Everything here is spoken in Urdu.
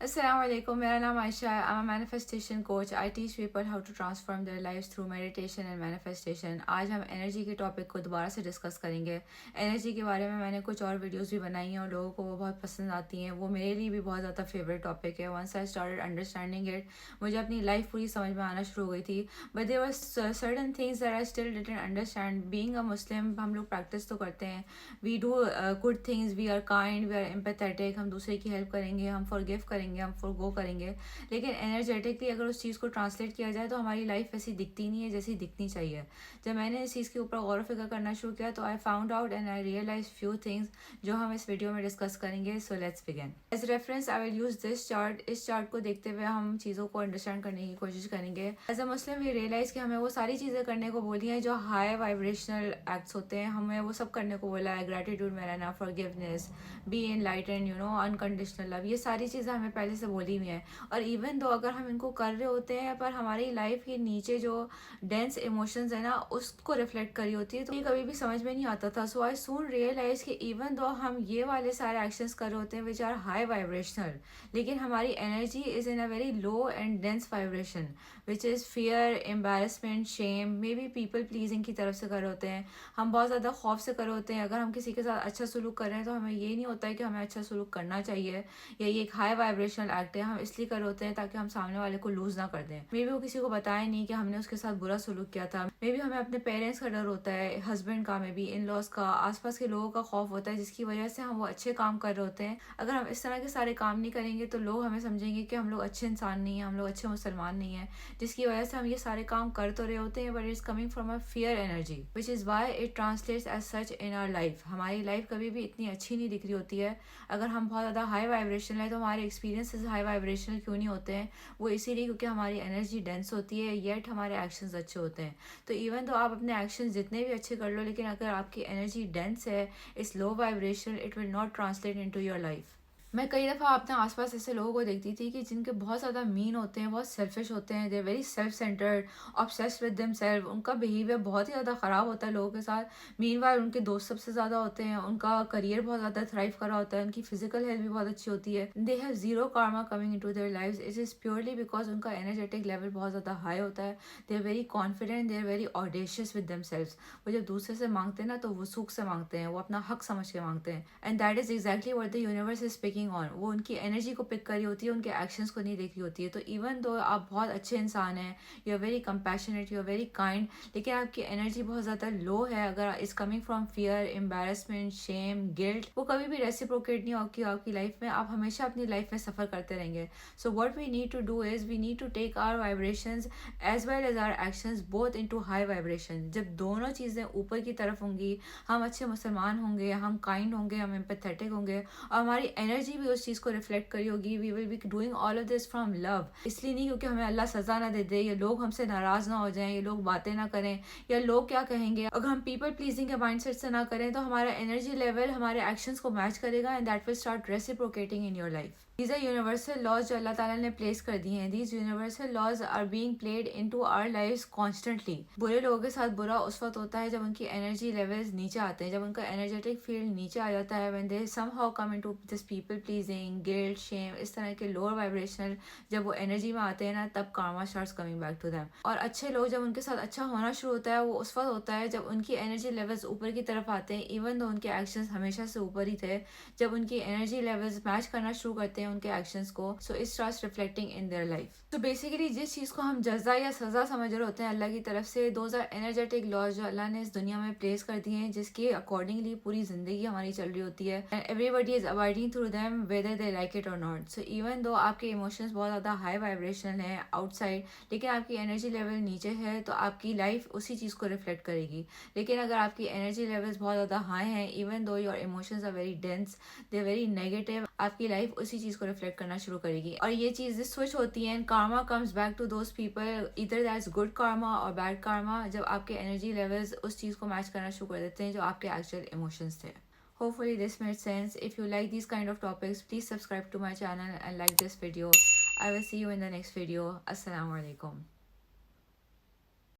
السلام علیکم. میرا نام عائشہ ہے. I'm a manifestation coach. I teach people how to transform their lives through meditation and manifestation. آج ہم انرجی کے ٹاپک کو دوبارہ سے ڈسکس کریں گے. انرجی کے بارے میں نے کچھ اور ویڈیوز بھی بنائی ہیں اور لوگوں کو وہ بہت پسند آتی ہیں. وہ میرے لیے بھی بہت زیادہ فیوریٹ ٹاپک ہے. once I started understanding it, مجھے اپنی لائف پوری سمجھ میں آنا شروع ہو گئی تھی. But there were certain things that I still didn't understand. Being a Muslim, ہم لوگ پریکٹس تو کرتے ہیں. We do good things. We are kind. We are empathetic. ہم دوسرے کی ہیلپ کریں گے. ہم forgive کریں گے, ہم فورگو کریں گے. لیکن انرجیٹکلی اگر اس چیز کو ٹرانسلیٹ کیا جائے تو ہماری لائف ویسی دکھتی نہیں ہے جیسی دکھنی چاہیے. جب میں نے اس چیز کے اوپر غور و فکر کرنا شروع کیا تو I found out and I realize few things جو ہم اس ویڈیو میں ڈسکس کریں گے. So let's begin. As reference I will use this chart. اس چارٹ کو دیکھتے ہوئے ہم چیزوں کو انڈرسٹینڈ کرنے کی کوشش کریں گے. As a Muslim we realise کہ ہمیں وہ ساری چیزیں کرنے کو بولی ہیں جو ہائی وائبریشنل ایکٹس ہوتے ہیں. ہمیں وہ سب کرنے کو بولا ہے. گریٹیٹیوڈ میں رہنا, فارگیونیس, بی انلائٹنڈ, انکنڈیشنل لو. یہ ساری چیزیں ہمیں پہلے سے بولی ہوئی ہیں. اور ایون دو اگر ہم ان کو کر رہے ہوتے ہیں پر ہماری لائف کے نیچے جو ڈینس ایموشنز ہیں نا اس کو ریفلیکٹ کری ہوتی ہے تو یہ کبھی بھی سمجھ میں نہیں آتا تھا. سو آئی سون ریئلائز کہ ایون دو ہم یہ والے سارے ایکشنز کر رہے ہوتے ہیں وچ آر ہائی وائبریشنل, لیکن ہماری energy is in a very low and dense vibration which is fear, embarrassment, shame, may be people pleasing کی طرف سے کر رہے ہوتے ہیں. ہم بہت زیادہ خوف سے کر رہے ہوتے ہیں. اگر ہم کسی کے ساتھ اچھا سلوک کر رہے ہیں تو ہمیں یہ نہیں ہوتا ہے کہ ہمیں اچھا سلوک کرنا چاہیے یا یہ ایک ہائی وائبریشنل ایکٹ ہے. ہم اس لیے کر رہے ہوتے ہیں تاکہ ہم سامنے والے کو لوز نہ کر دیں. مے بی وہ کسی کو بتائے نہیں کہ ہم نے اس کے ساتھ برا سلوک کیا تھا. مے بی ہمیں اپنے پیرنٹس کا ڈر ہوتا ہے, ہسبینڈ کا, مے بی ان لاز کا, آس پاس کے لوگوں کا خوف ہوتا ہے جس کی وجہ سے ہم وہ اچھے کام کر رہے ہوتے ہیں. اگر ہم اس طرح کے سارے کام نہیں کریں گے تو لوگ ہمیں سمجھیں گے کہ ہم لوگ اچھے انسان نہیں ہیں, ہم لوگ اچھے مسلمان نہیں ہیں, جس کی وجہ سے ہم یہ سارے کام کر تو رہے ہوتے ہیں but it's coming from a fear energy which is why it translates as such in our life. ہماری لائف کبھی بھی اتنی اچھی نہیں دکھ رہی ہوتی ہے. اگر ہم بہت زیادہ ہائی وائبریشن ہے تو ہمارے ایکسپیرینسز ہائی وائبریشنل کیوں نہیں ہوتے ہیں؟ وہ اسی لیے کیونکہ ہماری انرجی ڈینس ہوتی ہے یٹ ہمارے ایکشنز اچھے ہوتے ہیں. تو ایون تو آپ اپنے ایکشنز جتنے بھی اچھے کر لو لیکن اگر آپ کی انرجی ڈینس ہے, اس low vibration, it will not translate into your life. میں کئی دفعہ اپنے آس پاس ایسے لوگوں کو دیکھتی تھی کہ جن کے بہت زیادہ مین ہوتے ہیں, بہت سیلفش ہوتے ہیں, they are very self centred, obsessed with themselves. ان کا بیہیویئر بہت ہی زیادہ خراب ہوتا ہے لوگوں کے ساتھ. مین وائل ان کے دوست سب سے زیادہ ہوتے ہیں, ان کا کریئر بہت زیادہ تھرائیو کر رہا ہوتا ہے, ان کی فزیکل ہیلتھ بھی بہت اچھی ہوتی ہے. They have zero karma coming into their lives. It is purely because ان کا انرجیٹک لیول بہت زیادہ ہائی ہوتا ہے. They are very confident, they are very audacious with themselves. وہ جب دوسرے سے مانگتے ہیں نا تو وہ سوکھ سے مانگتے ہیں, وہ اپنا حق سمجھ کے مانگتے ہیں. And that is exactly what the universe is speaking on. وہ ان کی انرجی کو پک کری ہوتی ہے, ان کے ایکشنز کو نہیں دیکھی ہوتی ہے. تو ایون دو آپ بہت اچھے انسان ہیں, you are very compassionate, you are very kind, لیکن آپ کی انرجی بہت زیادہ لو ہے. اگر is coming from fear, embarrassment, shame, guilt, وہ کبھی بھی ریسیپروکیٹ نہیں ہوگی آپ کی لائف میں. آپ ہمیشہ اپنی لائف میں سفر کرتے رہیں گے. So what we need to do is we need to take our vibrations as well as our actions both into high vibration. جب دونوں چیزیں اوپر کی طرف ہوں گی, ہم اچھے مسلمان ہوں گے, ہم کائنڈ ہوں گے, ہم امپیتھیٹک ہوں گے, اور ہماری انرجی بھی اس چیز کو ریفلیکٹ کری ہوگی. We will be doing all of this from love. اس لیے نہیں کیونکہ ہمیں اللہ سزا نہ دے دے, یا لوگ ہم سے ناراض نہ ہو جائیں, یا لوگ باتیں نہ کریں, یا لوگ کیا کہیں گے. اگر ہم پیپل پلیزنگ کے مائنڈ سیٹ سے نہ کریں تو ہمارا انرجی لیول ہمارے ایکشنز کو میچ کرے گا, and that will start reciprocating in your life. These are universal laws جو اللہ تعالیٰ نے پلیس کر دی ہیں. These universal laws are being played into our lives constantly. برے لوگوں کے ساتھ برا اس وقت ہوتا ہے جب ان کی انرجی لیولز نیچے آتے ہیں, جب ان کا انرجیٹک فیلڈ نیچے آ جاتا ہے. when they somehow come into this people pleasing, guilt, shame, اس طرح کے lower vibrational جب وہ انرجی میں آتے ہیں نا تب karma starts coming back to them. اور اچھے لوگ جب ان کے ساتھ اچھا ہونا شروع ہوتا ہے وہ اس وقت ہوتا ہے جب ان کی انرجی لیولز اوپر کی طرف آتے ہیں. ایون دو ان کے ایکشنز ہمیشہ سے اوپر ہی تھے, جب ان کی انرجی لیولز میچ کرنا شروع کرتے ہیں ان کے ایکشنز کو, so it starts reflecting in their life. تو بیسیکلی جس چیز کو ہم جزا یا سزا سمجھ رہے ہوتے ہیں اللہ کی طرف سے, دوز آر انرجیٹک لاز جو اللہ نے اس دنیا میں پلیس کر دیے ہیں, جس کے اکارڈنگلی پوری زندگی ہماری چل رہی ہوتی ہے. Everybody is abiding through them whether they like it or not. So even though آپ کے ایموشنز بہت زیادہ ہائی وائبریشنل ہیں آؤٹ سائڈ, لیکن آپ کی انرجی لیول نیچے ہے تو آپ کی لائف اسی چیز کو ریفلیکٹ کرے گی. لیکن اگر آپ کی انرجی لیولز بہت زیادہ ہائی ہیں, even though your emotions are very dense, they are very negative, آپ کی لائف اسی چیز کو ریفلیکٹ کرنا شروع کرے گی. اور یہ چیزیں سوئچ ہوتی ہیں, karma comes back to those people, either that's good karma or bad karma, جب آپ کے انرجی لیولز اس چیز کو میچ کرنا شروع کر دیتے ہیں جو آپ کے ایکچوئل ایموشنز تھے. Hopefully this made sense. If you like these kind of topics, please subscribe to my channel and like this video. I will see you in the next video. Assalamu alaikum.